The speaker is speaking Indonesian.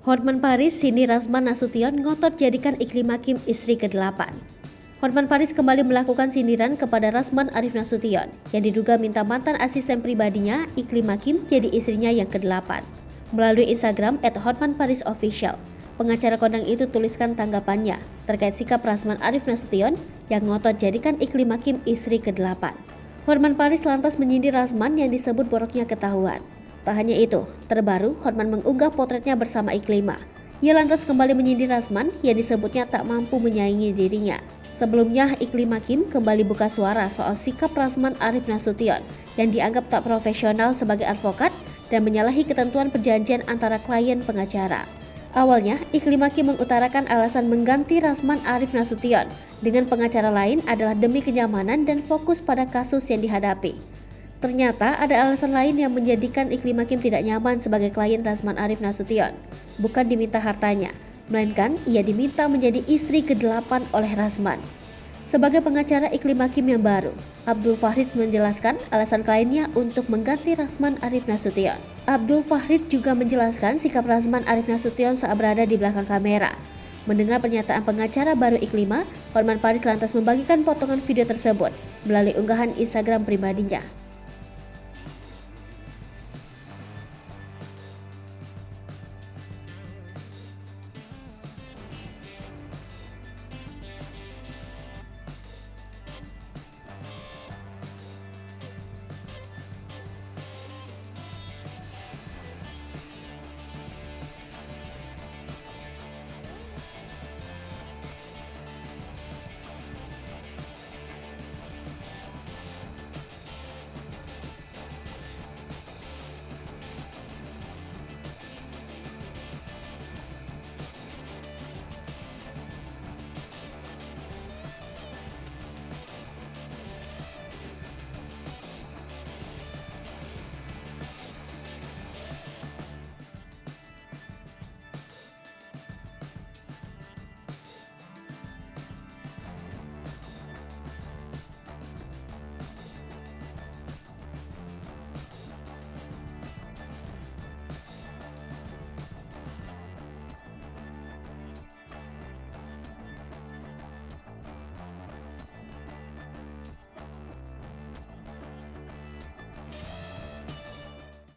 Hotman Paris sindir Rasman Nasution ngotot jadikan Iklim Hakim istri ke-8. Hotman Paris kembali melakukan sindiran kepada Rasman Arif Nasution yang diduga minta mantan asisten pribadinya Iklim Hakim jadi istrinya yang ke-8. Melalui Instagram @hotmanparisofficial, pengacara kondang itu tuliskan tanggapannya terkait sikap Rasman Arif Nasution yang ngotot jadikan Iklim Hakim istri ke-8. Hotman Paris lantas menyindir Rasman yang disebut boroknya ketahuan. Tak hanya itu, terbaru Hotman mengunggah potretnya bersama Iklima. Ia lantas kembali menyindir Rasman yang disebutnya tak mampu menyaingi dirinya. Sebelumnya, Iklim Hakim kembali buka suara soal sikap Rasman Arif Nasution yang dianggap tak profesional sebagai advokat dan menyalahi ketentuan perjanjian antara klien pengacara. Awalnya, Iklim Hakim mengutarakan alasan mengganti Rasman Arif Nasution dengan pengacara lain adalah demi kenyamanan dan fokus pada kasus yang dihadapi. Ternyata ada alasan lain yang menjadikan Iklim Hakim tidak nyaman sebagai klien Rasman Arif Nasution. Bukan diminta hartanya, melainkan ia diminta menjadi istri ke-8 oleh Rasman. Sebagai pengacara Iklim Hakim yang baru, Abdul Fahrid menjelaskan alasan kliennya untuk mengganti Rasman Arif Nasution. Abdul Fahrid juga menjelaskan sikap Rasman Arif Nasution saat berada di belakang kamera. Mendengar pernyataan pengacara baru Iklima, Hotman Paris lantas membagikan potongan video tersebut melalui unggahan Instagram pribadinya.